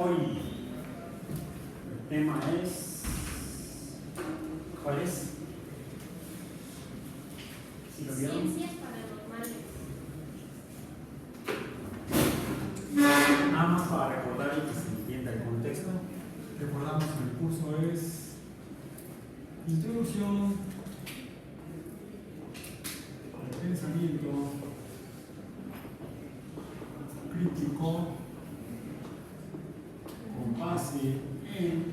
hoy. El tema es... ¿Cuál es? ¿Sí lo vieron? Ciencias paranormales. Nada más para recordar y que se entienda el contexto. Recordamos que el curso es Introducción al pensamiento crítico con base en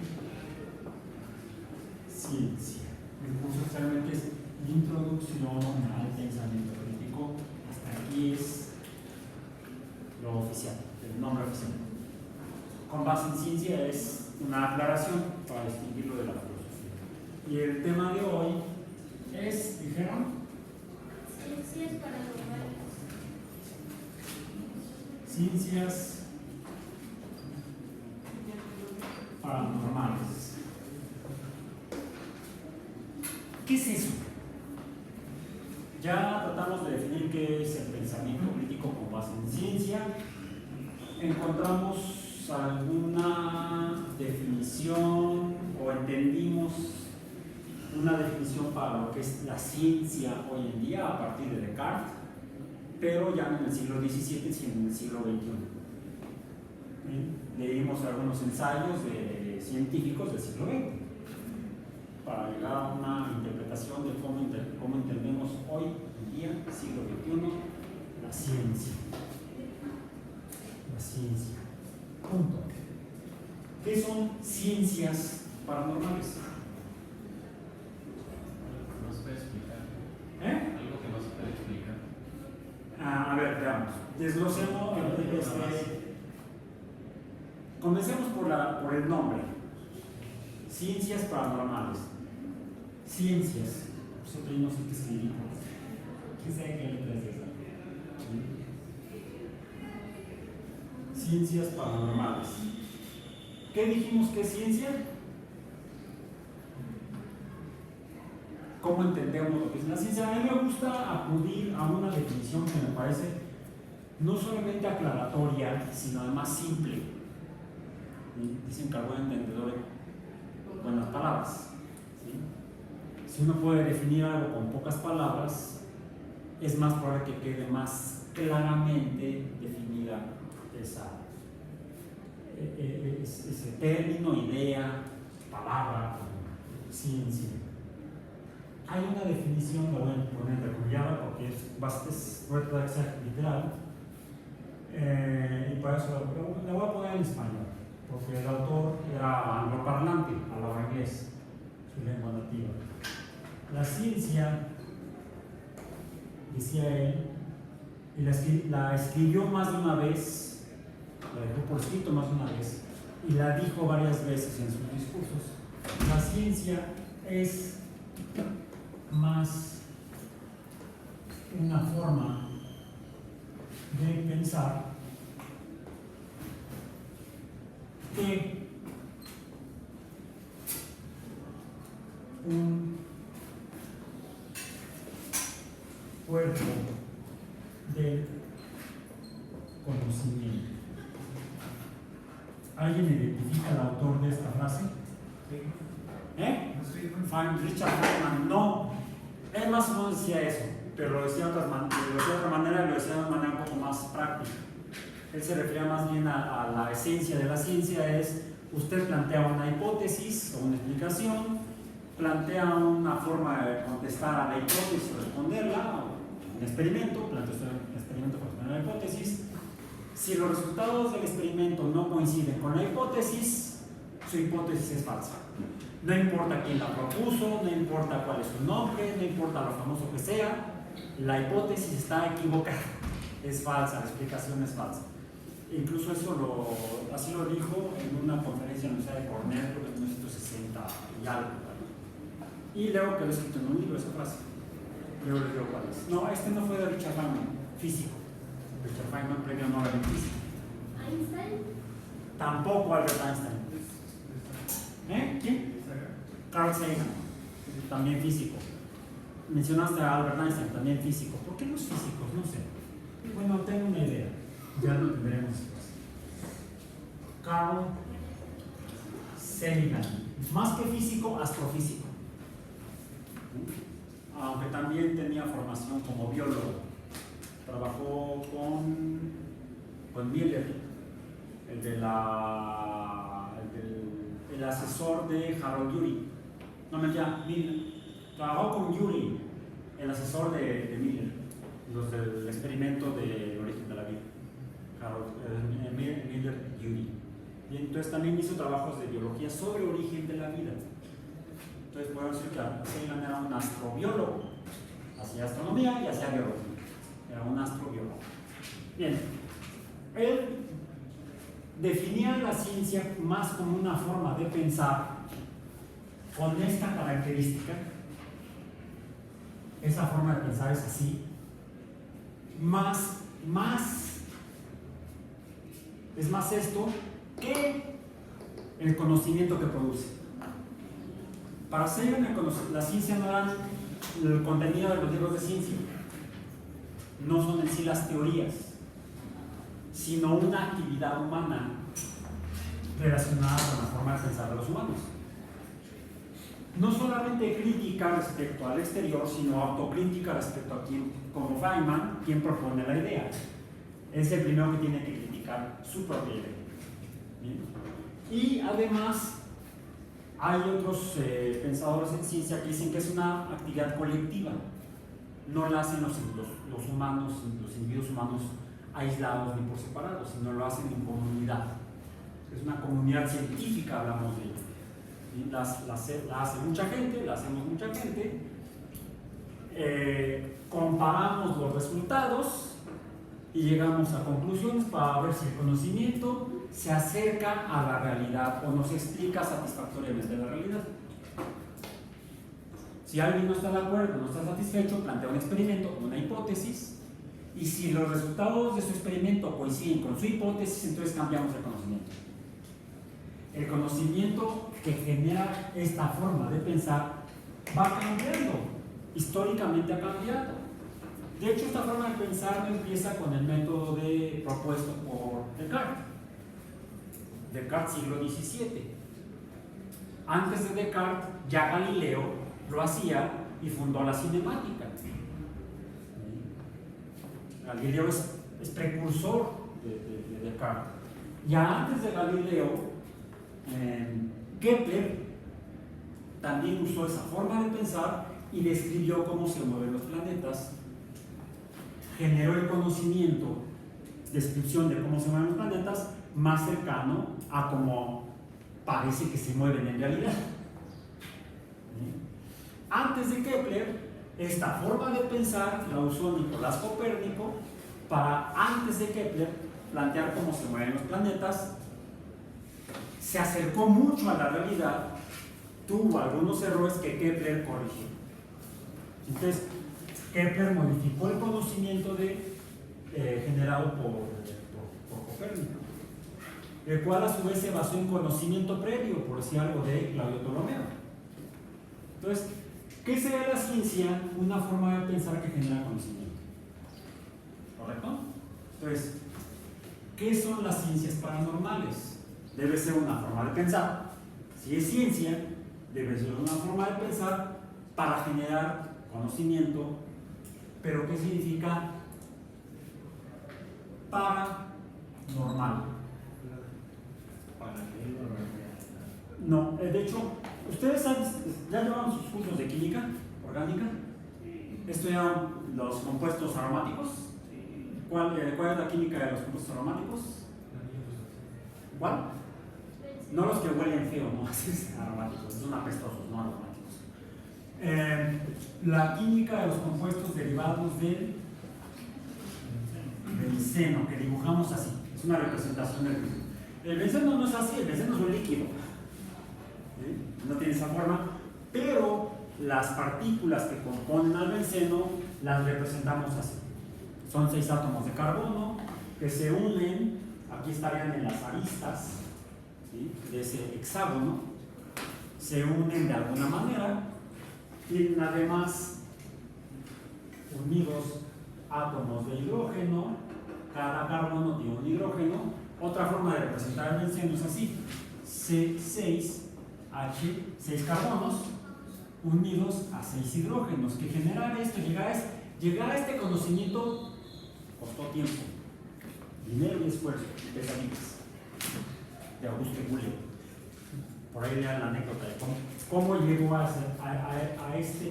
ciencia. El curso realmente es Introducción al pensamiento crítico. Hasta aquí es lo oficial, el nombre oficial. Con base en ciencia es una aclaración para distinguirlo de la filosofía. Y el tema de hoy es, ¿dijeron? Ciencias paranormales. Ciencias paranormales. ¿Qué es eso? Ya tratamos de definir qué es el pensamiento crítico con base en ciencia. ¿Encontramos alguna definición o entendimos una definición para lo que es la ciencia hoy en día a partir de Descartes, pero ya no en el siglo XVII, sino en el siglo XXI? Leímos algunos ensayos de científicos del siglo XX para llegar a una interpretación de cómo entendemos hoy en día, siglo XXI, la ciencia. La ciencia. Punto. ¿Qué son ciencias paranormales? ¿No se puede explicar? Algo que no se puede explicar. A ver, veamos. Desglosemos. Comencemos por el nombre. Ciencias paranormales. Ciencias. Nosotros no sé qué escribir. ¿Quién sabe qué letra es esa? Ciencias paranormales. ¿Qué dijimos que es ciencia? ¿Cómo entendemos lo que es la ciencia? A mí me gusta acudir a una definición que me parece no solamente aclaratoria, sino además simple. Dicen que al buen entendedor buenas palabras. ¿Sí? Si uno puede definir algo con pocas palabras, es más probable que quede más claramente definida ese término, idea, palabra, ciencia. Hay una definición, la voy a poner entrecomillada porque es literal, y para eso la voy a poner en español, porque el autor era angloparlante, hablaba inglés, su lengua nativa. La ciencia, decía él, y la escribió más de una vez, la dejó por escrito más de una vez, y la dijo varias veces en sus discursos. La ciencia es más una forma de pensar que un cuerpo del conocimiento. ¿Alguien identifica al autor de esta frase? Richard Feynman. No, él más o menos decía eso, pero lo decía de otra manera y lo decía de una manera un poco más práctica. Él se refería más bien a la esencia de la ciencia. Es, usted plantea una hipótesis o una explicación, plantea una forma de contestar a la hipótesis o responderla, un experimento, plantea usted un experimento para responder a la hipótesis. Si los resultados del experimento no coinciden con la hipótesis, su hipótesis es falsa. No importa quién la propuso, no importa cuál es su nombre, no importa lo famoso que sea, la hipótesis está equivocada, es falsa, la explicación es falsa. Incluso así lo dijo en una conferencia en la Universidad de Cornell en 1960 y algo. Y luego quedó escrito en un libro esa frase. Luego les digo cuál es. No, este no fue de Richard Feynman, físico. Richard Feynman, premio Nobel en física. Einstein. Tampoco Albert Einstein. ¿Quién? Carl Sagan, también físico. Mencionaste a Albert Einstein, también físico. ¿Por qué los físicos? No sé. Bueno, tengo una idea. Ya lo tendremos. Carl Seligman, más que físico, astrofísico, aunque también tenía formación como biólogo. Trabajó con Miller, el asesor de Harold Urey. No me llama, trabajó con Urey, el asesor de Miller, los del experimento del origen de la vida. Miller Urey. Y entonces también hizo trabajos de biología sobre el origen de la vida. Entonces podemos decir que Seligman era un astrobiólogo, hacía astronomía y hacía biología. Era un astrobiólogo. Bien, él definía la ciencia más como una forma de pensar con esta característica. Esa forma de pensar es así. Es más esto que el conocimiento que produce. Para Seligman, la ciencia no era el contenido de los libros de ciencia, no son en sí las teorías, sino una actividad humana relacionada con la forma de pensar de los humanos. No solamente crítica respecto al exterior, sino autocrítica respecto a quien, como Feynman, quien propone la idea. Es el primero que tiene que criticar su propia idea. ¿Bien? Y además, hay otros pensadores en ciencia que dicen que es una actividad colectiva. No la hacen los humanos, los individuos humanos aislados ni por separado, sino lo hacen en comunidad. Es una comunidad científica, hablamos de ella. La hace mucha gente, la hacemos mucha gente. Comparamos los resultados y llegamos a conclusiones para ver si el conocimiento se acerca a la realidad o nos explica satisfactoriamente la realidad. Si alguien no está de acuerdo, no está satisfecho, plantea un experimento, una hipótesis, y si los resultados de su experimento coinciden con su hipótesis, entonces cambiamos el conocimiento. El conocimiento que genera esta forma de pensar va cambiando, históricamente ha cambiado. De hecho, esta forma de pensar no empieza con el método propuesto por Descartes. Descartes, siglo XVII. Antes de Descartes, ya Galileo lo hacía y fundó la cinemática. Galileo es precursor de Descartes. Ya antes de Galileo, Kepler también usó esa forma de pensar y describió cómo se mueven los planetas. Generó el conocimiento, descripción de cómo se mueven los planetas, más cercano a cómo parece que se mueven en realidad. Antes de Kepler, esta forma de pensar la usó Nicolás Copérnico para, antes de Kepler, plantear cómo se mueven los planetas. Se acercó mucho a la realidad, tuvo algunos errores que Kepler corrigió. Entonces, Kepler modificó el conocimiento generado por Copérnico, el cual a su vez se basó en conocimiento previo, por decir algo, de Claudio Ptolomeo. Entonces, ¿qué sería la ciencia? Una forma de pensar que genera conocimiento. ¿Correcto? Entonces, ¿qué son las ciencias paranormales? Debe ser una forma de pensar. Si es ciencia, debe ser una forma de pensar para generar conocimiento. ¿Pero qué significa paranormal? No, de hecho, ustedes ya llevaron sus cursos de química orgánica, estudiaron los compuestos aromáticos. ¿Cuál es la química de los compuestos aromáticos? ¿Cuál? No los que huelen feo, no, es aromáticos, son apestosos, no aromáticos. La química de los compuestos derivados del benceno, que dibujamos así, es una representación del benceno. El benceno no es así, el benceno es un líquido, ¿sí? No tiene esa forma, pero las partículas que componen al benceno las representamos así. Son 6 átomos de carbono que se unen, aquí estarían en las aristas, ¿sí?, de ese hexágono, se unen de alguna manera, y además unidos átomos de hidrógeno, cada carbono tiene un hidrógeno, otra Otra forma de representar el benceno es así: C6H, 6 carbonos unidos a 6 hidrógenos. Que generar esto, llegar a este conocimiento costó tiempo, dinero y esfuerzo, pesadillas, de Auguste Boole. Por ahí lean la anécdota de cómo llegó a este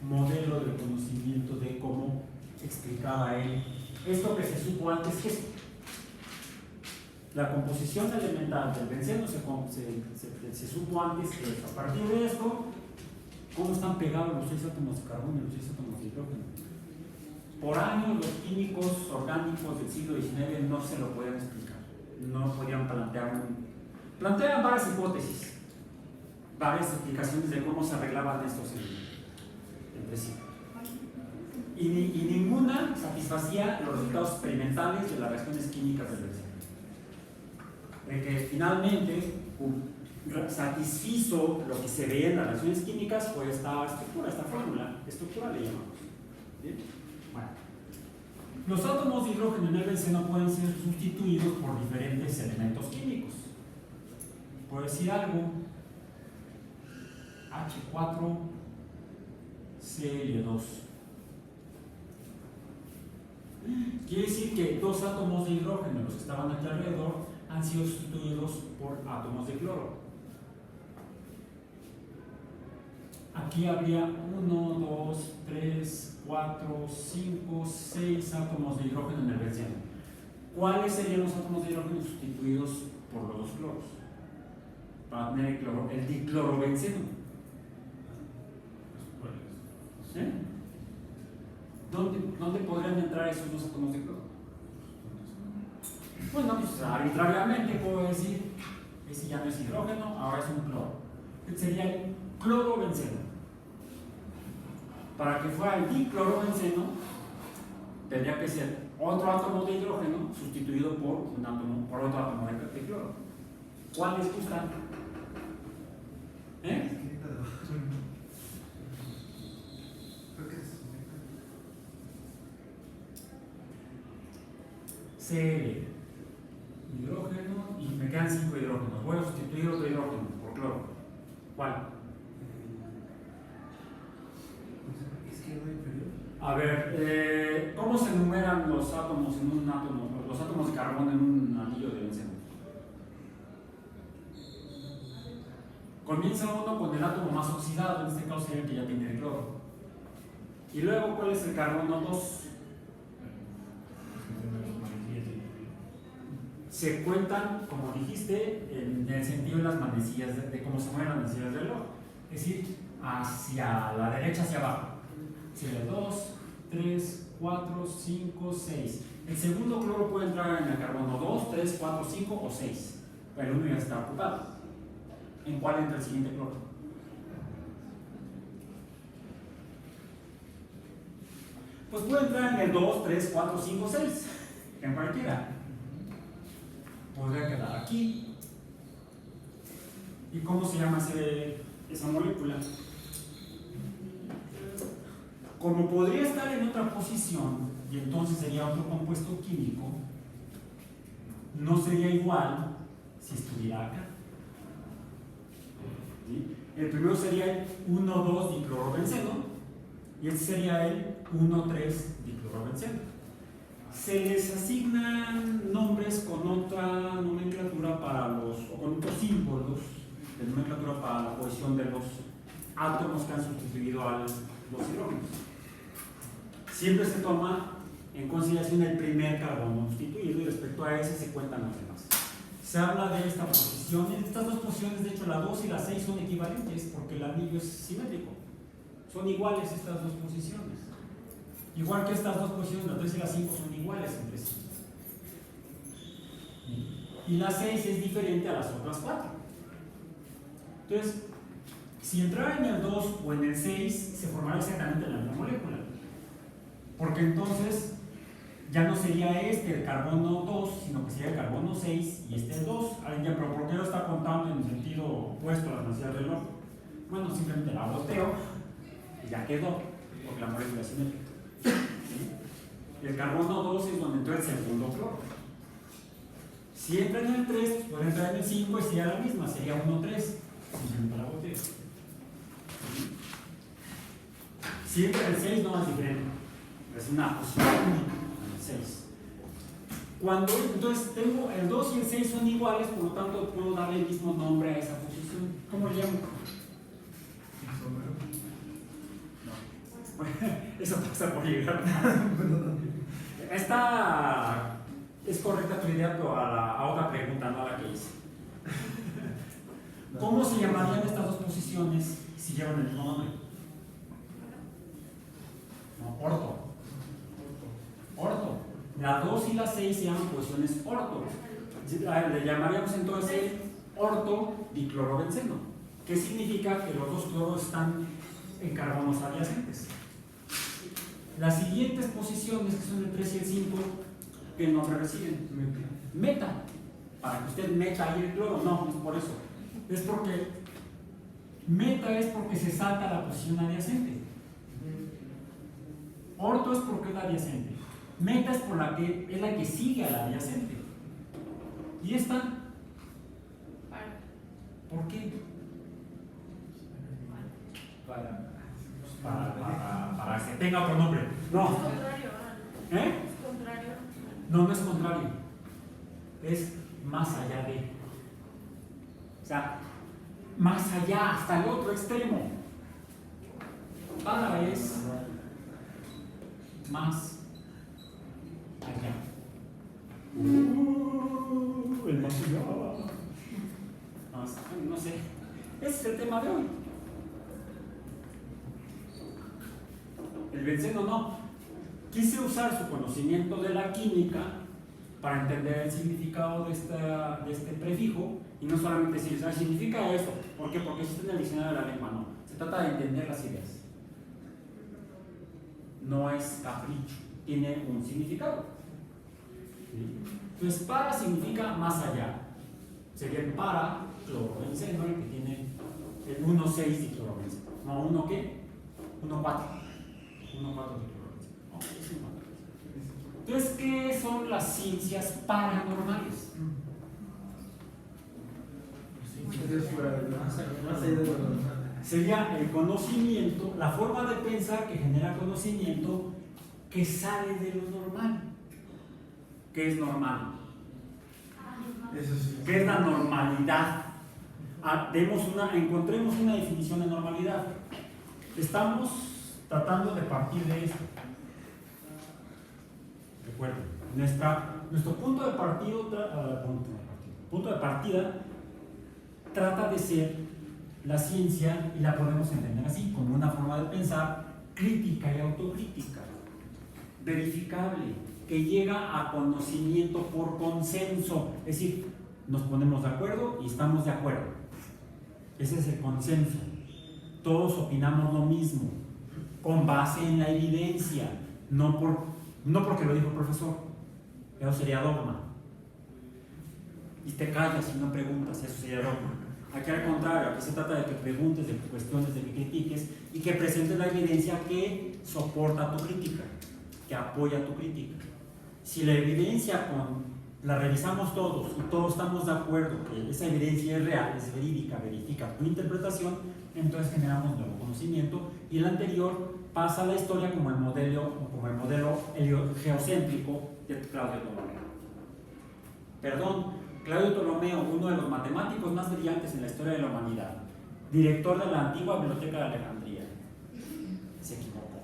modelo de conocimiento, de cómo explicaba él esto que se supo antes, que es la composición elemental del benceno. Se supo antes que a partir de esto, cómo están pegados los 6 átomos de carbono y los 6 átomos de hidrógeno. Por años los químicos orgánicos del siglo XIX no se lo podían explicar, no podían planteaban varias hipótesis, varias explicaciones de cómo se arreglaban estos entre sí. Y ninguna satisfacía los resultados experimentales de las reacciones químicas del benceno. El que finalmente satisfizo lo que se veía en las reacciones químicas fue esta estructura, esta fórmula estructural, le llamamos. ¿Bien? Bueno. Los átomos de hidrógeno en el benceno pueden ser sustituidos por diferentes elementos químicos. Por decir algo, H4Cl2. Quiere decir que 2 átomos de hidrógeno, los que estaban aquí alrededor, han sido sustituidos por átomos de cloro. Aquí habría 1, 2, 3, 4, 5, 6 átomos de hidrógeno en el benceno. ¿Cuáles serían los átomos de hidrógeno sustituidos por los 2 cloros? Para tener el diclorobenceno. ¿Eh? ¿Dónde podrían entrar esos 2 átomos de cloro? Bueno, pues arbitrariamente puedo decir, ese ya no es hidrógeno, ahora es un cloro. Sería el clorobenceno. Para que fuera el diclorobenceno, tendría que ser otro átomo de hidrógeno sustituido por otro átomo de cloro. ¿Cuál les gusta? ¿Eh? Cl, hidrógeno, y me quedan 5 hidrógenos. Voy a sustituir otro hidrógeno por cloro. ¿Cuál? A ver, ¿cómo se enumeran los átomos en un átomo, los átomos de carbono en un anillo de benceno? Comienza uno con el átomo más oxidado, en este caso sería el que ya tiene el cloro. Y luego, ¿cuál es el carbono 2? Se cuentan, como dijiste, en el sentido de las manecillas, de cómo se mueven las manecillas del reloj. Es decir, hacia la derecha, hacia abajo. Sería 2, 3, 4, 5, 6. El segundo cloro puede entrar en el carbono 2, 3, 4, 5 o 6. Pero el 1 ya está ocupado. ¿En cuál entra el siguiente cloro? Pues puede entrar en el 2, 3, 4, 5, 6. En cualquiera. Podría quedar aquí. ¿Y cómo se llama esa molécula? Como podría estar en otra posición, y entonces sería otro compuesto químico, no sería igual si estuviera acá. ¿Sí? El primero sería el 1,2 diclorobenceno y este sería el 1,3 diclorobenceno. Se les asignan nombres con otra nomenclatura o con otros símbolos de nomenclatura para la cohesión de los átomos que han sustituido a los hidrógenos. Siempre se toma en consideración el primer carbono sustituido y respecto a ese se cuentan los demás. Se habla de esta posición, y estas dos posiciones, de hecho la 2 y la 6 son equivalentes porque el anillo es simétrico. Son iguales estas dos posiciones. Igual que estas dos posiciones, la 3 y la 5 son iguales entre sí. Y la 6 es diferente a las otras 4. Entonces, si entrara en el 2 o en el 6, se formará exactamente la misma molécula. Porque entonces ya no sería este el carbono 2, sino que sería el carbono 6 y este el 2. Alguien ya, pero ¿por qué lo está contando en el sentido opuesto a las manecillas del reloj? Bueno, simplemente la volteo y ya quedó, porque la molécula es simétrica. ¿Sí? El carbono 2 es donde entró el segundo cloro. Si entra en el 3, pues puede entrar en el 5 y sería la misma, sería 1, 3. Si entra la botella. Si entra en el 6, no es diferente. Es una posición única en el 6. Entonces tengo el 2 y el 6 son iguales, por lo tanto puedo darle el mismo nombre a esa posición. ¿Cómo le llamo? Eso pasa por llegar. Esta es correcta tu idea, pero a otra pregunta, no a la que hice. ¿Cómo se llamarían estas dos posiciones si llevan el mismo nombre? No, orto. Orto. La 2 y la 6 se llaman posiciones orto. Le llamaríamos entonces orto diclorobenceno. ¿Qué significa? Que los dos cloros están en carbonos adyacentes. Las siguientes posiciones, que son el 3 y el 5, ¿qué nombre reciben? Meta. Para que usted meta ahí el cloro. No, es por eso. Es porque meta es porque se salta la posición adyacente. Orto es porque es la adyacente. Meta es es la que sigue a la adyacente. ¿Y esta? ¿Por qué? Para que tenga otro nombre. No. Es contrario. ¿Eh? Es contrario. No, no es contrario. Es más allá de. O sea, más allá, hasta el otro extremo. Para es más allá. El más allá. No sé. Ese es el tema de hoy. El benceno no. Quise usar su conocimiento de la química para entender el significado de este prefijo y no solamente decir, significa esto. ¿Por qué? Porque existe en el diccionario de la lengua, no. Se trata de entender las ideas. No es capricho, tiene un significado. Entonces, para significa más allá. Sería el para clorobenceno, el que tiene el 1,6 diclorobenceno. No, ¿1 qué? 1,4. 1,4 diclorobenceno. Entonces, ¿qué son las ciencias paranormales? Sería el conocimiento, la forma de pensar que genera conocimiento que sale de lo normal. ¿Qué es normal? ¿Qué es la normalidad? Encontremos una definición de normalidad. Estamos tratando de partir de esto. Recuerden, nuestro punto de partida trata de ser la ciencia, y la podemos entender así, como una forma de pensar crítica y autocrítica, verificable, que llega a conocimiento por consenso, es decir, nos ponemos de acuerdo y estamos de acuerdo. Ese es el consenso. Todos opinamos lo mismo, con base en la evidencia, no porque lo dijo el profesor, eso sería dogma. Y te callas y no preguntas, eso sería dogma. Aquí al contrario, aquí se trata de que preguntes, de que cuestiones, de que critiques y que presentes la evidencia que soporta tu crítica, que apoya tu crítica. Si la evidencia la revisamos todos y todos estamos de acuerdo que esa evidencia es real, es verídica, verifica tu interpretación, entonces generamos nuevo conocimiento y el anterior pasa a la historia como el modelo geocéntrico de Claudio Ptolomeo. Claudio Ptolomeo, uno de los matemáticos más brillantes en la historia de la humanidad, director de la antigua Biblioteca de Alejandría, se equivocó.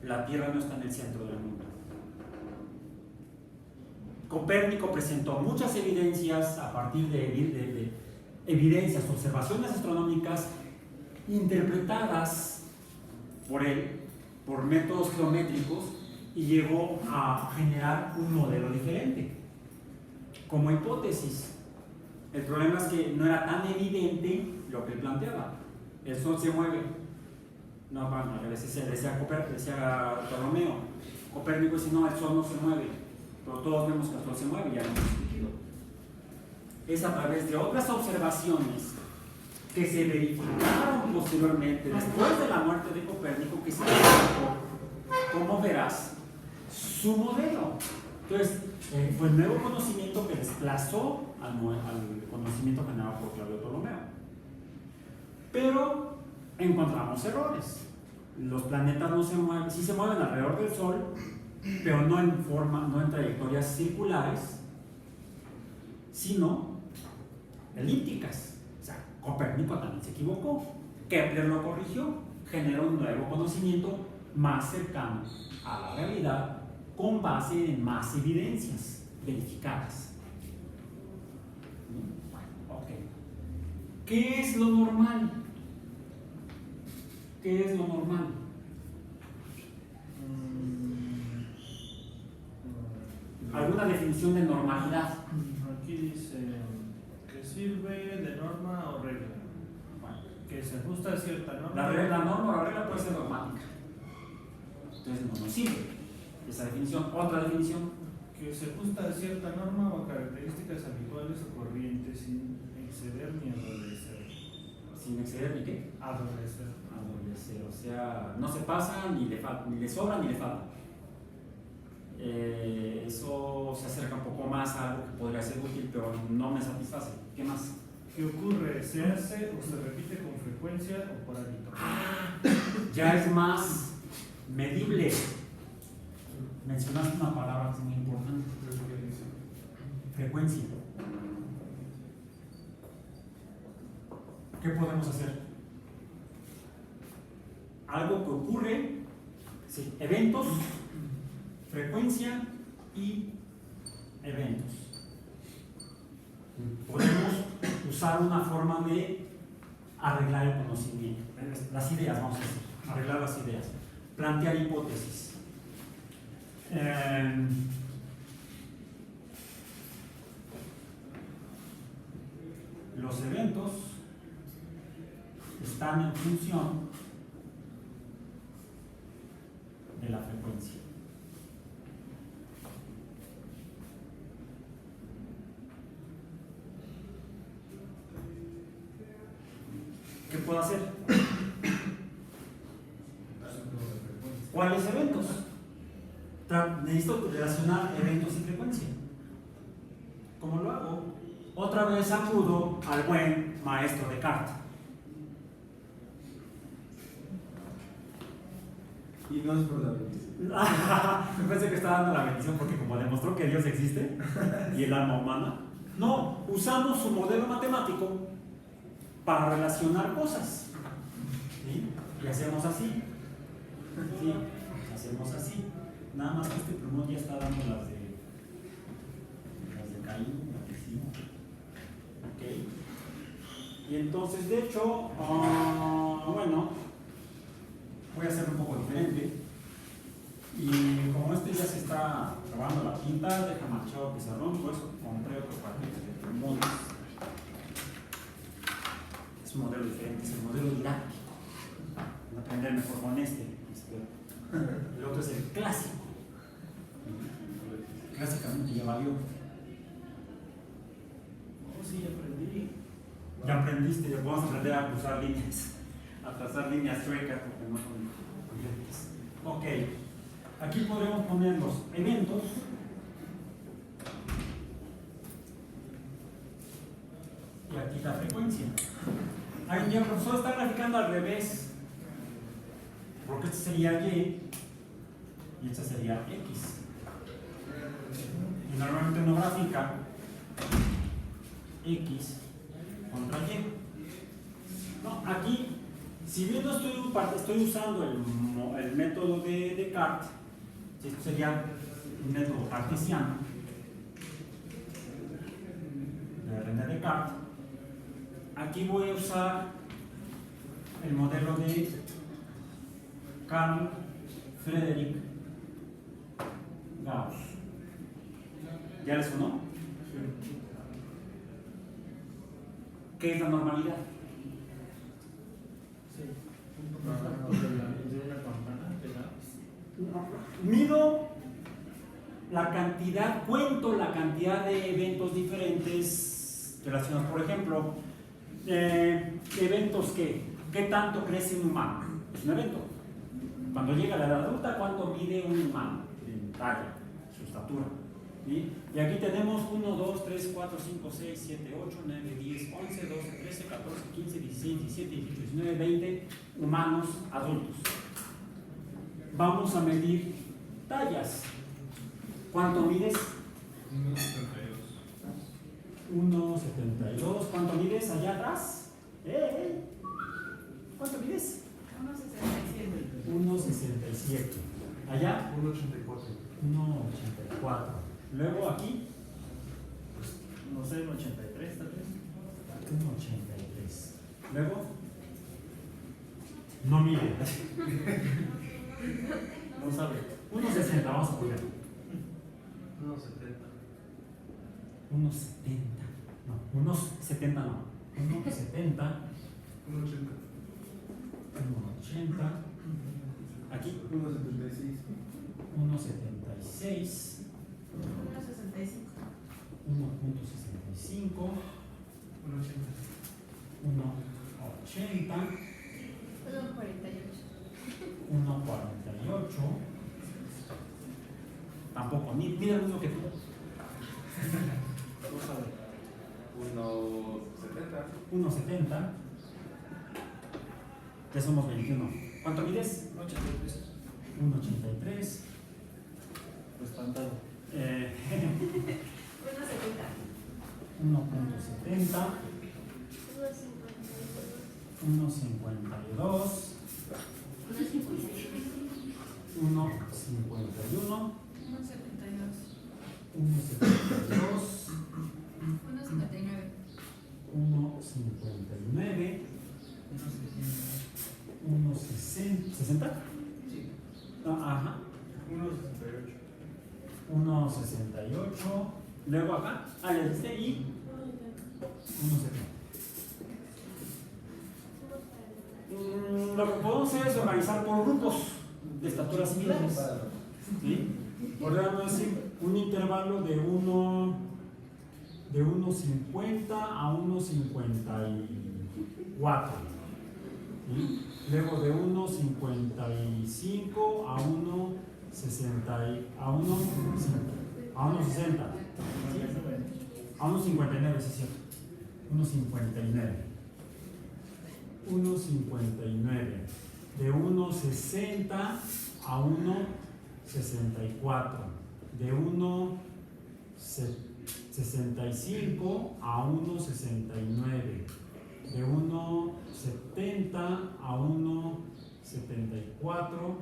La Tierra no está en el centro del mundo. Copérnico presentó muchas evidencias a partir de evidencias, observaciones astronómicas interpretadas por él por métodos geométricos y llegó a generar un modelo diferente como hipótesis. El problema es que no era tan evidente lo que él planteaba. El Sol se mueve. No, bueno, decía Ptolomeo. Copérnico dice, no, el Sol no se mueve. Pero todos vemos que el Sol se mueve, ya lo hemos discutido. Es a través de otras observaciones que se verificaron posteriormente, después de la muerte de Copérnico, que se verificó, como verás, su modelo, Entonces, fue el nuevo conocimiento que desplazó al conocimiento generado por Claudio Ptolomeo. Pero encontramos errores. Los planetas no se mueven, sí se mueven alrededor del Sol, pero no en trayectorias circulares, sino elípticas. O sea, Copérnico también se equivocó. Kepler lo corrigió, generó un nuevo conocimiento más cercano a la realidad con base en más evidencias verificadas. Bueno, ok. ¿Qué es lo normal? ¿Qué es lo normal? ¿Alguna definición de normalidad? Aquí dice que sirve de norma o regla. Bueno, Que se ajusta a cierta norma. la norma o la regla puede ser dogmática. Entonces no nos sirve esa definición. Otra definición. Que se ajusta a cierta norma o características habituales o corrientes sin exceder ni adolecer. Sin exceder ni qué. Adolecer. Adolecer, o sea, no se pasa ni le sobra ni le falta. Eso se acerca un poco más a algo que podría ser útil, pero no me satisface. ¿Qué más? ¿Qué ocurre? ¿Se hace o se repite con frecuencia o por hábito? Ya es más medible. Mencionaste una palabra que es muy importante. Frecuencia. ¿Qué podemos hacer? Algo que ocurre, sí, eventos, frecuencia y eventos. Podemos usar una forma de arreglar el conocimiento, las ideas, vamos a decir, arreglar las ideas, plantear hipótesis. Los eventos están en función de la frecuencia. ¿Qué puedo hacer? ¿Cuáles eventos? Necesito relacionar eventos y frecuencia. ¿Cómo lo hago? Otra vez acudo al buen maestro Descartes. Y no es por la bendición. Me pensé que estaba dando la bendición porque como demostró que Dios existe y el alma humana, no, usamos su modelo matemático para relacionar cosas. ¿Sí? Y hacemos así. ¿Sí? Hacemos así. Nada más que este plumón ya está dando las de Caín, las de Simón. ¿Ok? Y entonces, de hecho, bueno, voy a hacerlo un poco diferente. Y como este ya se está acabando la tinta, deja marchado el pizarrón, pues compré otro paquete de plumones. Es un modelo diferente, es el modelo didáctico. Voy a aprender mejor con este. El otro es el clásico. Clásicamente ya valió. Oh, sí, aprendí. Ya aprendiste, ya vamos a aprender a cruzar líneas, a trazar líneas chuecas porque no son completas. Ok, aquí podremos poner los eventos. Y aquí la frecuencia. Ahí mi profesor está graficando al revés. Porque este sería Y y este sería X. Y normalmente uno grafica X contra Y. No, aquí, si bien no estoy usando el método de Descartes, esto sería un método cartesiano de René Descartes, aquí voy a usar el modelo de Carl Friedrich Gauss. ¿Ya les sonó? ¿Qué es la normalidad? Sí. De una campana de Gauss. Mido la cantidad, cuento la cantidad de eventos diferentes relacionados. Por ejemplo, eventos ¿qué tanto crece un humano? Es un evento. Cuando llega a la edad adulta, ¿cuánto mide un humano en talla, su estatura? ¿Sí? Y aquí tenemos 1, 2, 3, 4, 5, 6, 7, 8, 9, 10, 11, 12, 13, 14, 15, 16, 17, 18, 19, 20 humanos adultos. Vamos a medir tallas. ¿Cuánto mides? 1,72. ¿Cuánto mides allá atrás? ¿Cuánto mides? 1,67. ¿Allá? 1,84. Luego aquí, No sé, 83 tal vez. 1,83. Luego, no mide. No sabe. 1,60, vamos a poner. 1.70. 1,70. No, 1,70 no. 1,70. 1,80. Aquí, 1.76. 1,76. 1,65. 1,80. 1,48. Tampoco, mira lo mismo que tú. No sabe. 1,70. Ya somos 21. ¿Cuánto mides? 83. 1,83. Espantado. 1,70. 1,52. 1,51. 1,72. 1,59. 1,60. Ajá. 1,68. Luego acá, ya dice, y 1,70. Lo que podemos hacer es organizar por grupos de estaturas similares. ¿Sí? Podríamos decir un intervalo de 1,50 a 1,54. ¿Sí? Luego de 1,55 a 1,60 a 1,60. A 1,59, sí, cierto. 1,59. 1,59. De 1,60 a 1,64. De 1,65 a 1,69. De 1,70 a 1,74.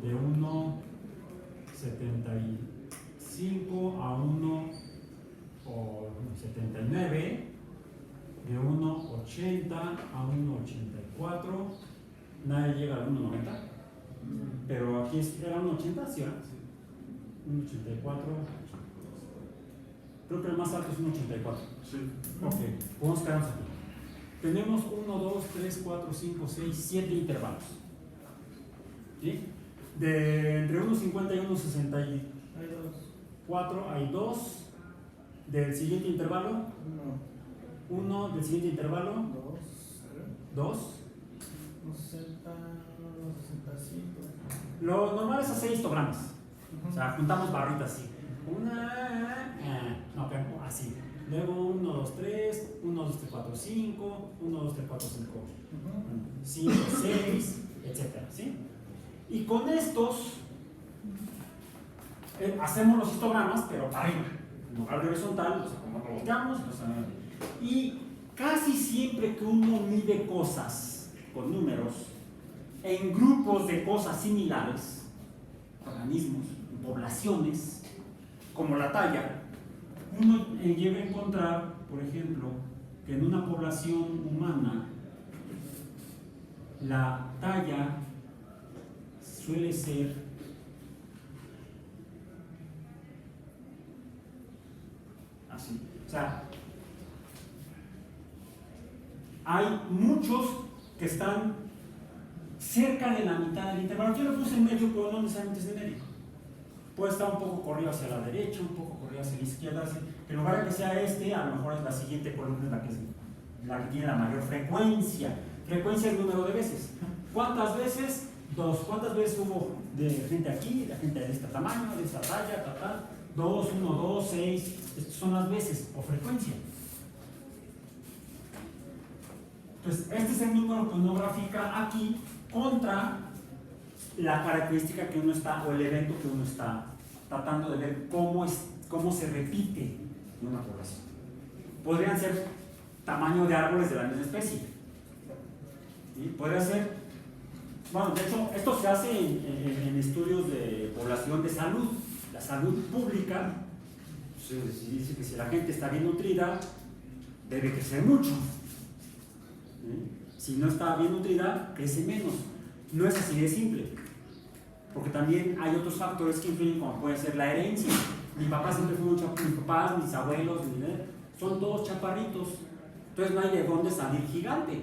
De 1,75 a 1,79. De 1,80 a 1,84. Nadie llega al 1,90. Pero aquí era 1,80, ¿sí? 1,84. Creo que el más alto es 1,84. Sí. Ok, podemos quedarnos aquí. Tenemos 1, 2, 3, 4, 5, 6, 7 intervalos. ¿Sí? Entre 1,50 y 1,64 hay 2. Del siguiente intervalo, 1. Del siguiente intervalo, 2. 60, 65. Lo normal es hacer histogramas. O sea, juntamos barritas así. Así. Luego 1, 2, 3, 1, 2, 3, 4, 5, 1, 2, 3, 4, 5, 5, 6, etcétera, ¿sí? Y con estos hacemos los histogramas, pero para arriba. En lugar de horizontal, los volteamos. Y casi siempre que uno mide cosas con números en grupos de cosas similares, organismos, poblaciones, como la talla, uno llega a encontrar, por ejemplo, que en una población humana la talla suele ser así. O sea, hay muchos que están cerca de la mitad del intervalo. Yo lo puse en medio, pero no necesariamente es de medio. Puede estar un poco corrido hacia la derecha, un poco corrido hacia la izquierda. Así que en lugar de que sea a lo mejor es la siguiente columna la que tiene la mayor frecuencia. Frecuencia es el número de veces. ¿Cuántas veces? 2. ¿Cuántas veces hubo de gente aquí, de gente de este tamaño, de esta talla, tal? 2, 1, 2, 6, estas son las veces o frecuencia. Entonces, este es el número que uno grafica aquí contra la característica que uno está, o el evento que uno está tratando de ver cómo se repite en una población. Podrían ser tamaño de árboles de la misma especie. ¿Sí? Podría ser, bueno, de hecho, esto se hace en estudios de población de salud. La salud pública, se dice que si la gente está bien nutrida, debe crecer mucho. ¿Sí? Si no está bien nutrida, crece menos. No es así de simple, porque también hay otros factores que influyen, como puede ser la herencia. Mi papá siempre fue un chaparrito, mis papás, mis abuelos, son todos chaparritos, entonces no hay de dónde salir gigante.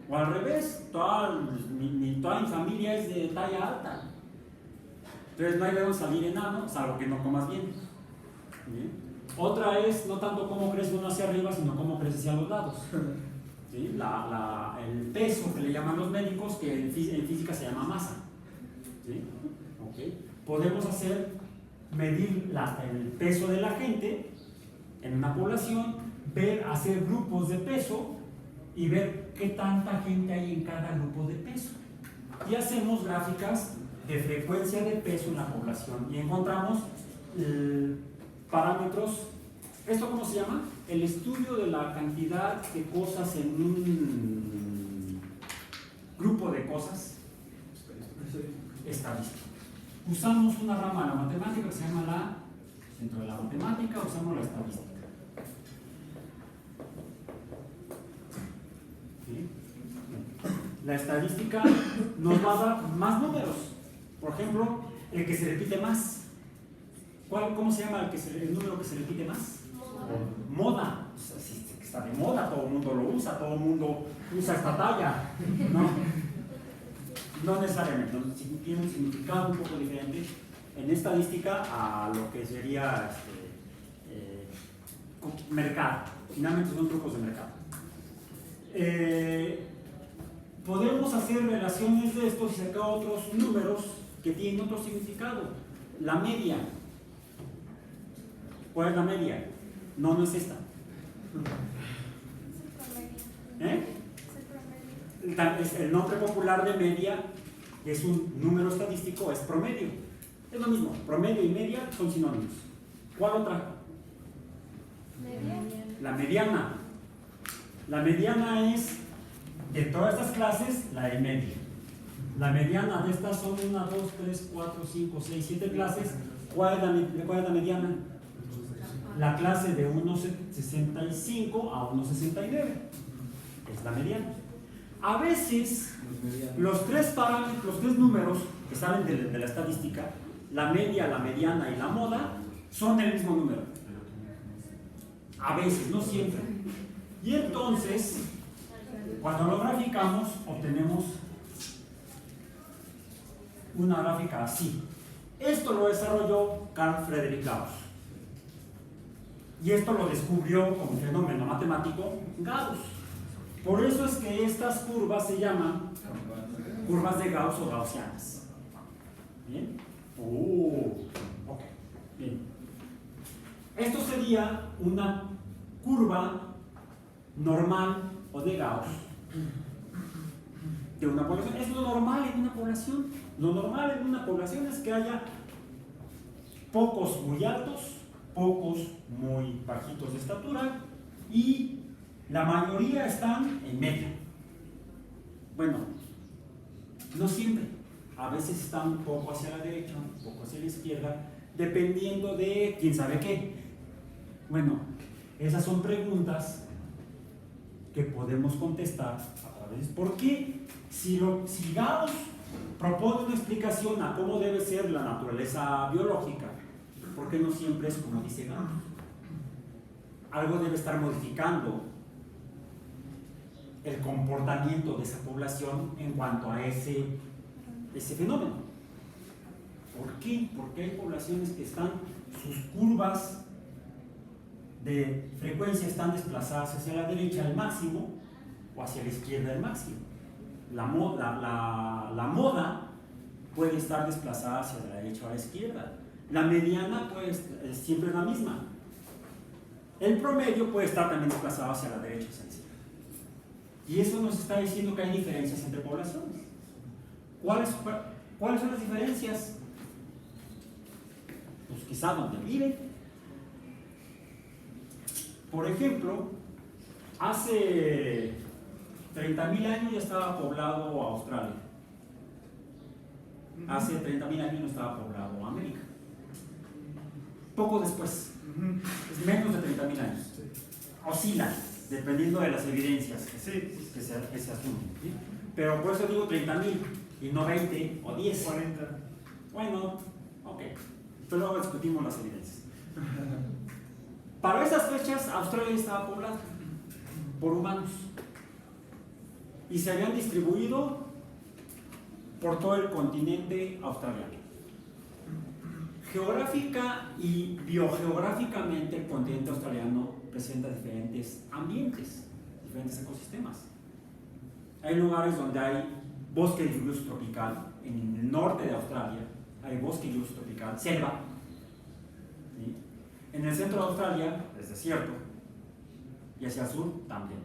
O al revés, toda mi familia es de talla alta, entonces no hay de dónde salir enano, salvo que no comas bien. ¿Sí? Otra es no tanto cómo crece uno hacia arriba, sino cómo crece hacia los lados. ¿Sí? El peso que le llaman los médicos, que en física se llama masa. ¿Sí? ¿Okay? Podemos medir el peso de la gente en una población, hacer grupos de peso y ver qué tanta gente hay en cada grupo de peso. Y hacemos gráficas de frecuencia de peso en la población y encontramos parámetros. ¿Esto cómo se llama? El estudio de la cantidad de cosas en un grupo de cosas. Estadística. Usamos una rama de la matemática que se llama dentro de la matemática usamos la estadística. ¿Sí? La estadística nos va a dar más números. Por ejemplo, el que se repite más. ¿Cómo se llama el número que se repite más? Moda. O sea, si está de moda, todo el mundo lo usa, todo el mundo usa esta talla, ¿no? No necesariamente, tiene un significado un poco diferente en estadística a lo que sería mercado. Finalmente son trucos de mercado. Podemos hacer relaciones de estos y sacar otros números que tienen otro significado. La media. ¿Cuál es la media? No es esta. El nombre popular de media es un número estadístico, es promedio. Es lo mismo, promedio y media son sinónimos. ¿Cuál otra? La mediana. La mediana es, de todas estas clases, la de media. La mediana de estas son 1, 2, 3, 4, 5, 6, 7 clases. ¿Cuál es la mediana? La clase de 1,65 a 1,69 es la mediana. A veces los tres números que salen de la estadística, la media, la mediana y la moda, son del mismo número. A veces, no siempre. Y entonces, cuando lo graficamos, obtenemos una gráfica así. Esto lo desarrolló Carl Friedrich Gauss. Y esto lo descubrió como fenómeno matemático Gauss. Por eso es que estas curvas se llaman curvas de Gauss o gaussianas. ¿Bien? Ok. Bien. Esto sería una curva normal o de Gauss de una población. Es lo normal en una población. Lo normal en una población es que haya pocos muy altos, pocos muy bajitos de estatura y la mayoría están en medio. Bueno, no siempre. A veces están un poco hacia la derecha, un poco hacia la izquierda, dependiendo de quién sabe qué. Bueno, esas son preguntas que podemos contestar a través. ¿Por qué? Si Gauss propone una explicación a cómo debe ser la naturaleza biológica, ¿por qué no siempre es como dice Gauss? Algo debe estar modificando el comportamiento de esa población en cuanto a ese fenómeno. ¿Por qué? Porque hay poblaciones que sus curvas de frecuencia están desplazadas hacia la derecha al máximo o hacia la izquierda al máximo. La moda puede estar desplazada hacia la derecha o a la izquierda. La mediana pues es siempre la misma. El promedio puede estar también desplazado hacia la derecha o hacia la izquierda. Y eso nos está diciendo que hay diferencias entre poblaciones. ¿Cuáles son las diferencias? Pues quizá donde viven. Por ejemplo, hace 30.000 años ya estaba poblado Australia. Hace 30.000 años no estaba poblado América. Poco después, es menos de 30.000 años. Oscila, dependiendo de las evidencias que se asumen. ¿Sí? Pero por eso digo 30.000 y no 20 o 10. 40. Bueno, ok. Pero luego discutimos las evidencias. Para esas fechas, Australia estaba poblada por humanos y se habían distribuido por todo el continente australiano. Geográfica y biogeográficamente, el continente australiano presenta diferentes ambientes, diferentes ecosistemas. Hay lugares donde hay bosque de lluvioso tropical, en el norte de Australia hay bosque lluvioso tropical, selva. ¿Sí? En el centro de Australia es desierto y hacia el sur también.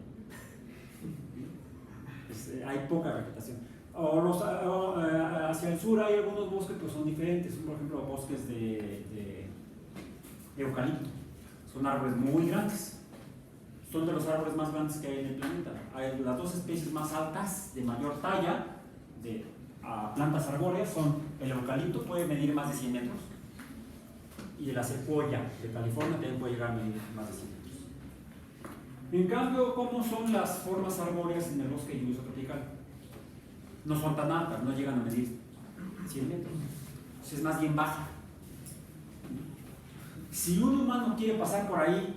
Hay poca vegetación. Hacia el sur hay algunos bosques que son diferentes, por ejemplo bosques de eucalipto. Son árboles muy grandes, son de los árboles más grandes que hay en el planeta. Hay las dos especies más altas, de mayor talla, de plantas arbóreas, son el eucalipto, puede medir más de 100 metros, y la secuoya de California también puede llegar a medir más de 100 metros. En cambio, ¿cómo son las formas arbóreas en el bosque lluvioso tropical? No son tan altas, no llegan a medir 100 metros, entonces es más bien baja. Si un humano quiere pasar por ahí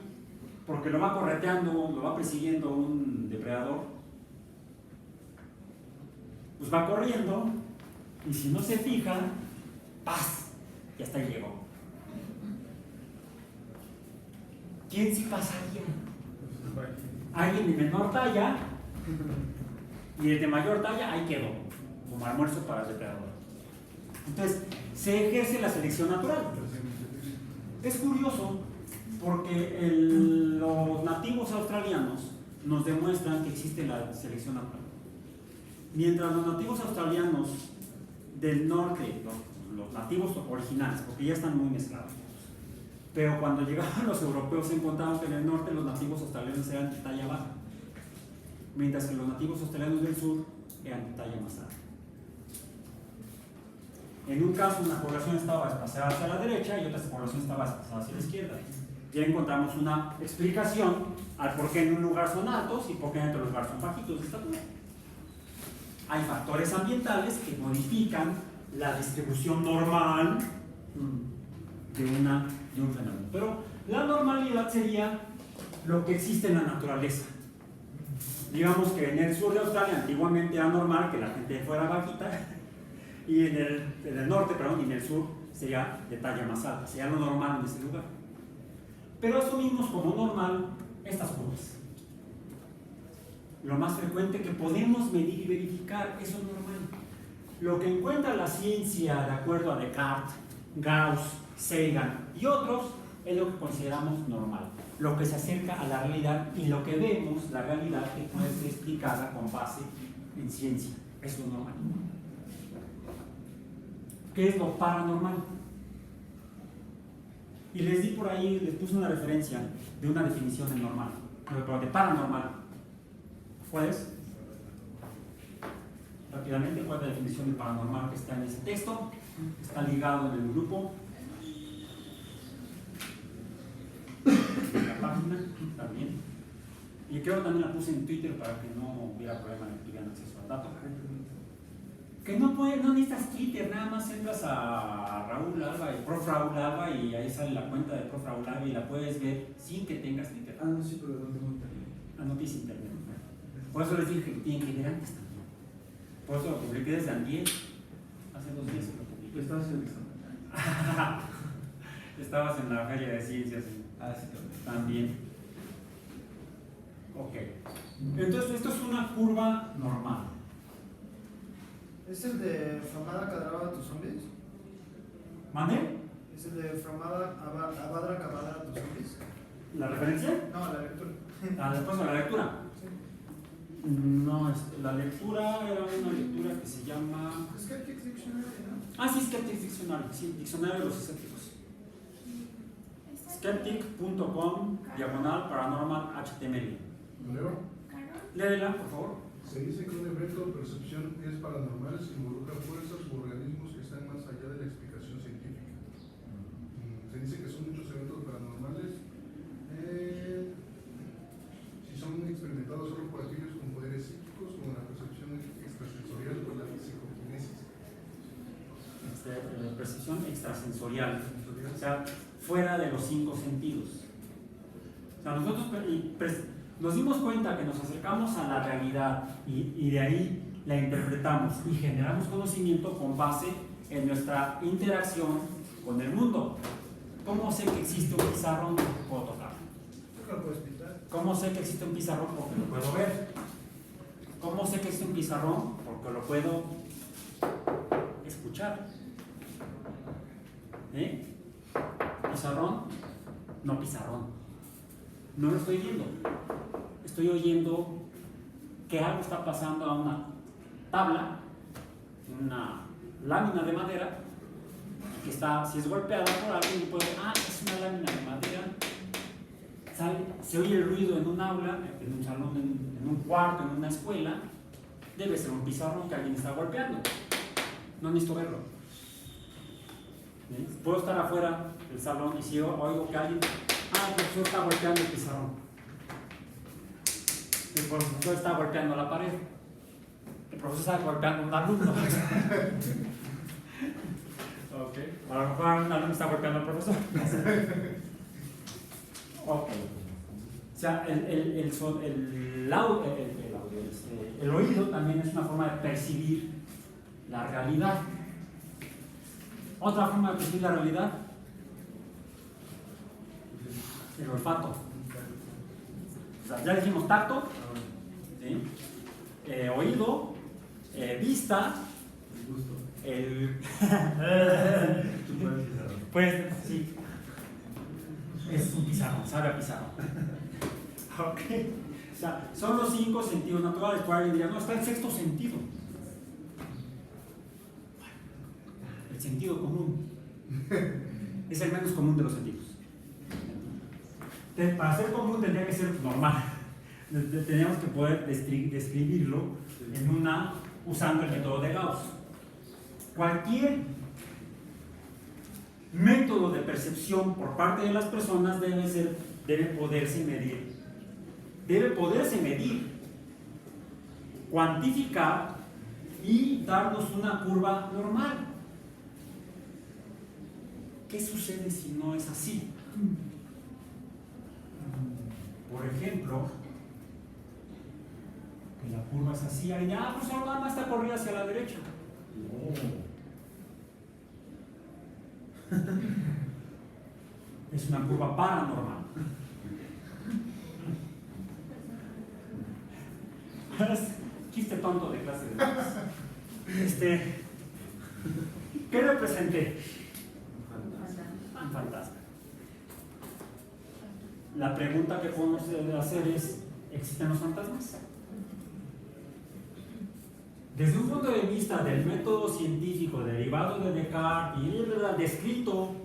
porque lo va correteando, lo va persiguiendo un depredador, pues va corriendo y si no se fija, ¡paz! Y hasta ahí llegó. ¿Quién sí pasaría? Alguien de menor talla y el de mayor talla ahí quedó, como almuerzo para el depredador. Entonces, se ejerce la selección natural. Es curioso porque los nativos australianos nos demuestran que existe la selección natural. Mientras los nativos australianos del norte, los nativos originales, porque ya están muy mezclados, pero cuando llegaban los europeos se encontraban que en el norte los nativos australianos eran de talla baja, mientras que los nativos australianos del sur eran de talla más alta. En un caso una población estaba desplazada hacia la derecha y otra población estaba desplazada hacia la izquierda. Ya encontramos una explicación al por qué en un lugar son altos y por qué en otro lugar son bajitos de estatura. Hay factores ambientales que modifican la distribución normal de un fenómeno. Pero la normalidad sería lo que existe en la naturaleza. Digamos que en el sur de Australia antiguamente era normal que la gente fuera bajita y en el norte, perdón, y en el sur sería de talla más alta, sería lo normal en ese lugar. Pero asumimos como normal estas curvas. Lo más frecuente que podemos medir y verificar, eso es normal. Lo que encuentra la ciencia, de acuerdo a Descartes, Gauss, Sagan y otros, es lo que consideramos normal. Lo que se acerca a la realidad y lo que vemos, la realidad, que puede ser explicada con base en ciencia. Eso es normal. ¿Qué es lo paranormal? Y les di por ahí, les puse una referencia de una definición de normal, pero de paranormal. ¿Cuál es? Rápidamente, ¿cuál es la definición de paranormal que está en ese texto? Está ligado en el grupo. La página también. Y creo que también la puse en Twitter para que no hubiera problema de que tuvieran acceso al dato. Que no necesitas Twitter, nada más entras a Raúl Alba, el Prof. Raúl Alba, y ahí sale la cuenta de Prof. Raúl Alba y la puedes ver sin que tengas Twitter. No, sí, pero no tengo internet. No tienes internet. Por eso les dije que tienen que ver antes también. Por eso lo publiqué desde antier, hace 2 días que lo publiqué. Estabas en el examen. Estabas en la feria de ciencias. Sí, También. Ok. Entonces, esto es una curva normal. ¿Es el de Famada Cadraba tus zombies? ¿Mande? Es el de From Avada Kedavra to Zombies. ¿La referencia? No, la lectura. Ah, después de la lectura. Sí. No, la lectura era una lectura que se llama... Skeptics Dictionary, ¿no? Ah, sí, Skeptics Dictionary, sí, Diccionario de los Escépticos. Skeptic.com/paranormal HTML. ¿Leo? Léela, por favor. Se dice que un evento o percepción es paranormal si involucra fuerzas u organismos que están más allá de la explicación científica. Se dice que son muchos eventos paranormales si son experimentados solo por aquellos con poderes psíquicos, como la percepción extrasensorial o la psicoquinesis. Percepción extrasensorial, o sea, fuera de los 5 sentidos. O sea, nosotros nos dimos cuenta que nos acercamos a la realidad y de ahí la interpretamos y generamos conocimiento con base en nuestra interacción con el mundo. ¿Cómo sé que existe un pizarrón? Puedo tocar. ¿Tú lo puedes pintar? ¿Cómo sé que existe un pizarrón? Porque lo puedo ver. ¿Cómo sé que existe un pizarrón? Porque lo puedo escuchar. ¿Pizarrón? No pizarrón. No lo estoy viendo. Estoy oyendo que algo está pasando a una tabla, una lámina de madera, que está, si es golpeada por alguien, puedo decir, es una lámina de madera. Se oye el ruido en un aula, en un salón, en un cuarto, en una escuela. Debe ser un pizarrón que alguien está golpeando. No necesito verlo. Puedo estar afuera del salón y si oigo que alguien, el profesor está golpeando el pizarrón. El profesor está golpeando la pared. El profesor está golpeando a un alumno. Okay. A lo mejor un alumno está golpeando al profesor. Okay. O sea, el oído también es una forma de percibir la realidad. Otra forma de percibir la realidad, el olfato. O sea, ya dijimos tacto, ¿sí? Oído, vista, pues sí, es un pizarrón, sabe a pizarrón. Ok, o sea, son los 5 sentidos naturales. Por alguien diría, no, está el 6º sentido. El sentido común es el menos común de los sentidos. Para ser común tendría que ser normal. Teníamos que poder describirlo usando el método de Gauss. Cualquier método de percepción por parte de las personas debe poderse medir, cuantificar y darnos una curva normal. ¿Qué sucede si no es así? Por ejemplo, que la curva es así, pues nada más está corrida hacia la derecha. Es una curva paranormal. Chiste tonto de clase de ¿qué representé? Un fantasma. La pregunta que podemos hacer es, ¿existen los fantasmas? Desde un punto de vista del método científico derivado de Descartes y descrito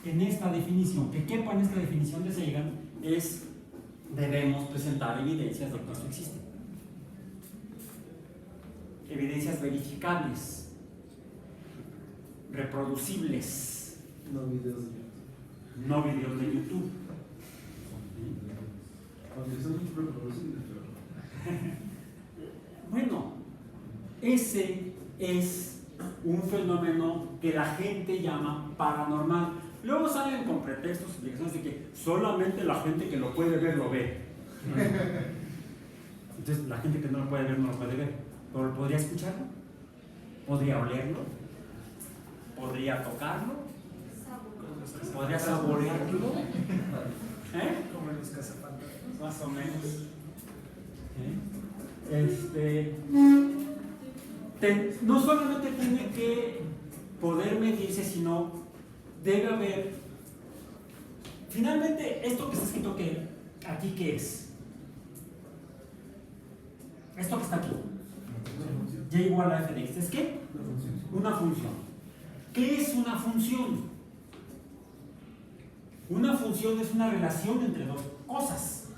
en esta definición, que quepa en esta definición de Sagan, debemos presentar evidencias de que esto existe. Evidencias verificables, reproducibles, No videos. no videos de YouTube. Aunque son reproducibles, pero... Bueno, ese es un fenómeno que la gente llama paranormal. Luego salen con pretextos, explicaciones de que solamente la gente que lo puede ver lo ve. Entonces, la gente que no lo puede ver no lo puede ver. ¿Pero podría escucharlo? ¿Podría olerlo? ¿Podría tocarlo? ¿Podría saborearlo? Como en los cazafantasmas. Más o menos. No solamente tiene que poder medirse, sino debe haber, finalmente, esto que está escrito aquí, ¿qué es? Esto que está aquí, y igual a f de x, ¿es qué? Una función. ¿Qué es una función? Una función es una relación entre dos cosas,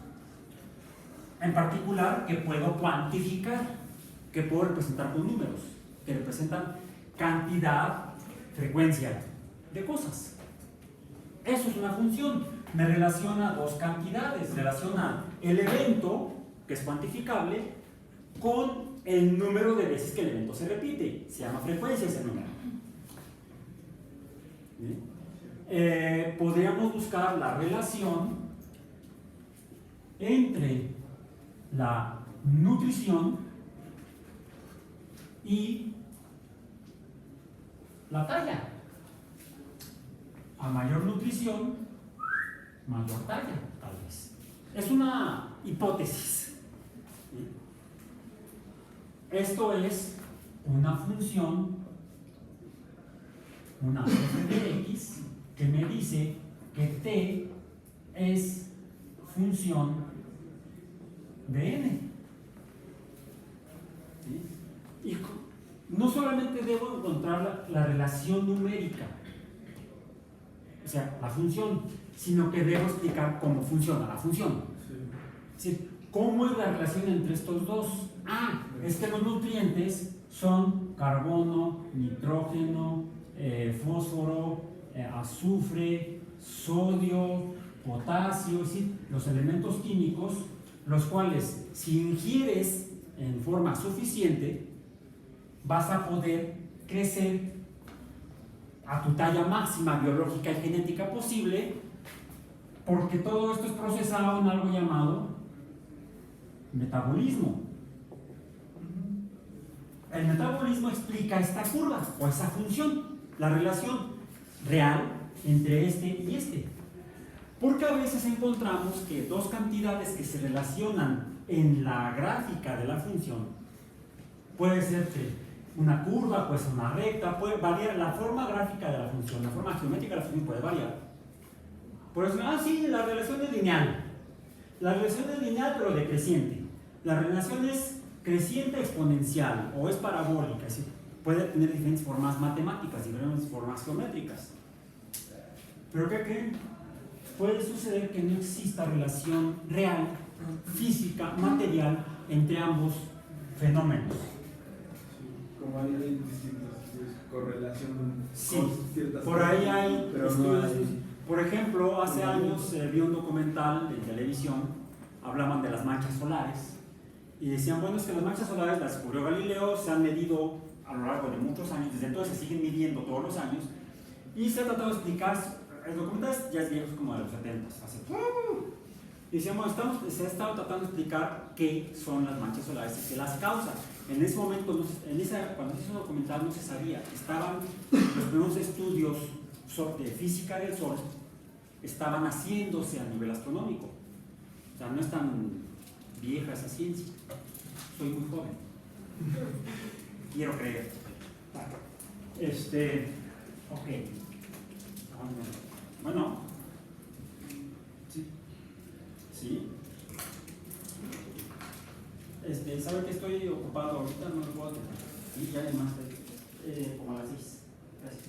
en particular que puedo cuantificar, que puedo representar con números, que representan cantidad, frecuencia de cosas. Eso es una función. Me relaciona dos cantidades, relaciona el evento, que es cuantificable, con el número de veces que el evento se repite. Se llama frecuencia ese número. Podríamos buscar la relación entre la nutrición y la talla. A mayor nutrición, mayor talla, tal vez. Es una hipótesis. Esto es una función, una f de x, que me dice que t es función de n. ¿Sí? Y no solamente debo encontrar la relación numérica, o sea, la función, sino que debo explicar cómo funciona la función. ¿Sí? ¿Cómo es la relación entre estos dos? Es que los nutrientes son carbono, nitrógeno, fósforo, azufre, sodio, potasio, ¿sí? Los elementos químicos, los cuales si ingieres en forma suficiente, vas a poder crecer a tu talla máxima biológica y genética posible, porque todo esto es procesado en algo llamado metabolismo. El metabolismo explica esta curva o esa función, la relación real entre este y este. Porque a veces encontramos que dos cantidades que se relacionan en la gráfica de la función, puede ser que una curva, puede ser una recta, puede variar la forma gráfica de la función, la forma geométrica de la función puede variar. Por eso, sí, la relación es lineal. La relación es lineal pero decreciente. La relación es creciente exponencial o es parabólica, ¿sí? Puede tener diferentes formas matemáticas, diferentes formas geométricas. ¿Pero qué creen? Puede suceder que no exista relación real, física, material entre ambos fenómenos. Como hay distintas correlación Sí, con ciertas por ahí hay pero estudios. no hay. Por ejemplo, hace años vi un documental de televisión, hablaban de las manchas solares y decían, bueno, es que las manchas solares las descubrió Galileo, se han medido a lo largo de muchos años, desde entonces se siguen midiendo todos los años y se ha tratado de explicar, el documental ya es viejo, como de los 70, hace y decíamos, se ha estado tratando de explicar qué son las manchas solares y qué las causa. En ese momento, cuando se hizo el documental no se sabía, estaban los primeros estudios de física del Sol, estaban haciéndose a nivel astronómico. O sea, no es tan vieja esa ciencia. Soy muy joven. Quiero creer. Ok. Bueno. Sí. ¿Sabe que estoy ocupado ahorita? No lo puedo atender. Sí, ya además, como a las 6. Gracias.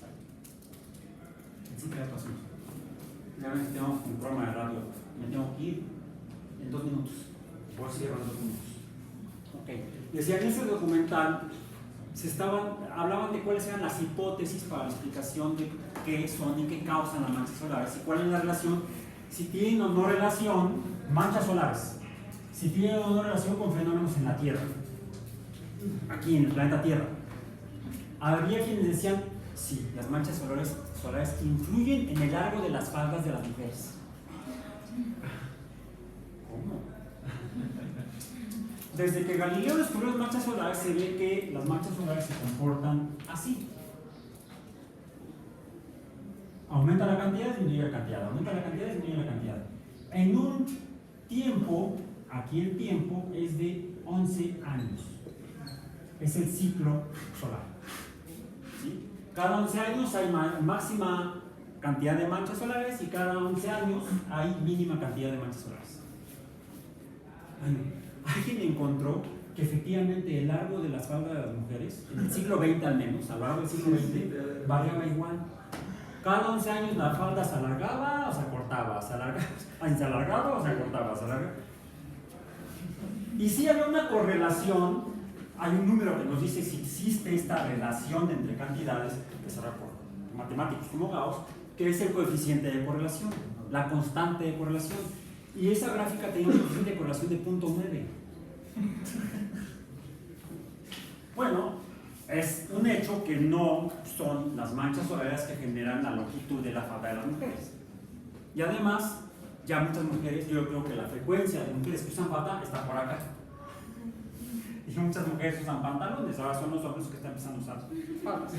Sí, ¿qué pasó? Ya ven que tenemos un programa de radio. Me tengo que ir en 2 minutos. Voy a seguir en 2 minutos. Ok. Decía en ese documental hablaban de cuáles eran las hipótesis para la explicación de qué son y qué causan las manchas solares y cuál es la relación, si tienen o no relación, manchas solares, si tienen o no relación con fenómenos en la Tierra, aquí en el planeta Tierra. Habría quienes decían, sí, las manchas solares influyen en el largo de las faldas de las mujeres. ¿Cómo? Desde que Galileo descubrió las manchas solares, se ve que las manchas solares se comportan así. Aumenta la cantidad, disminuye la cantidad, aumenta la cantidad, disminuye la cantidad. En un tiempo, aquí el tiempo es de 11 años. Es el ciclo solar. ¿Sí? Cada 11 años hay máxima cantidad de manchas solares y cada 11 años hay mínima cantidad de manchas solares. Bueno, alguien encontró que efectivamente el largo de las faldas de las mujeres, en el siglo XX al menos, a lo largo del siglo XX, variaba igual. Cada 11 años la falda se alargaba o se acortaba, se alargaba o se acortaba, se alargaba. Y sí había una correlación, hay un número que nos dice si existe esta relación entre cantidades, que se por matemáticos como Gauss, que es el coeficiente de correlación, la constante de correlación. Y esa gráfica tenía un coeficiente de correlación de 0.9. Bueno, es un hecho que no son las manchas solares que generan la longitud de la falda de las mujeres. Y además, ya muchas mujeres, yo creo que la frecuencia de mujeres que usan falda está por acá. Y muchas mujeres usan pantalones, ahora son los hombres que están empezando a usar faldas.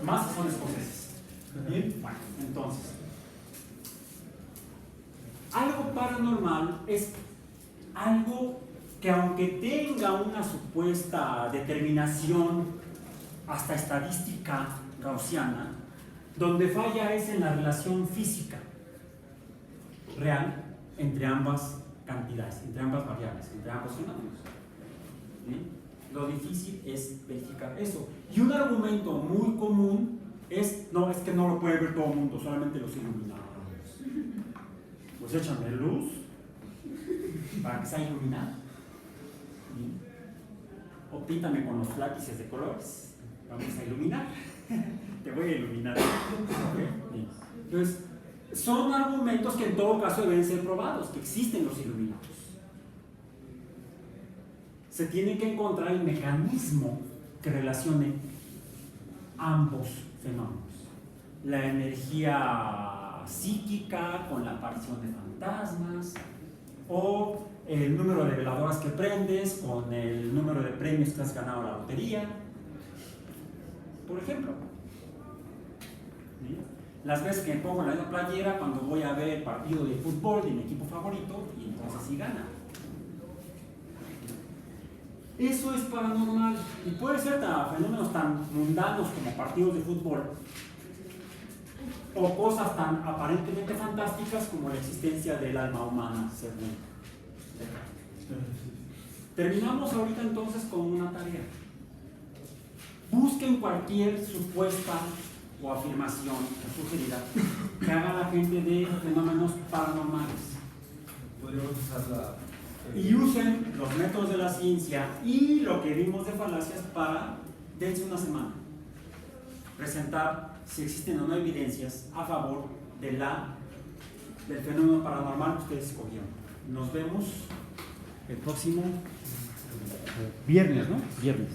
Más si son escoceses. Bien, bueno, entonces, algo paranormal es algo que aunque tenga una supuesta determinación hasta estadística gaussiana, donde falla es en la relación física real entre ambas cantidades, entre ambas variables, entre ambos fenómenos. ¿Sí? Lo difícil es verificar eso. Y un argumento muy común es, no, es que no lo puede ver todo el mundo, solamente los iluminados. Pues échame luz para que sea iluminado. ¿Sí? O píntame con los lápices de colores. Vamos a iluminar. Te voy a iluminar. ¿Okay? Entonces, son argumentos que en todo caso deben ser probados, que existen los iluminados. Se tiene que encontrar el mecanismo que relacione ambos fenómenos. La energía psíquica con la aparición de fantasmas, o el número de veladoras que prendes con el número de premios que has ganado en la lotería, por ejemplo. ¿Sí? Las veces que me pongo en la misma playera cuando voy a ver el partido de fútbol de mi equipo favorito y entonces sí gana. Eso es paranormal y puede ser fenómenos tan mundanos como partidos de fútbol o cosas tan aparentemente fantásticas como la existencia del alma humana, según Descartes. Terminamos ahorita entonces con una tarea. Busquen cualquier supuesta o afirmación o sugerida que haga la gente de fenómenos paranormales. Podríamos usar Y usen los métodos de la ciencia y lo que vimos de falacias para, dense una semana, presentar si existen o no evidencias a favor del fenómeno paranormal que ustedes escogieron. Nos vemos el próximo viernes, ¿no? Viernes.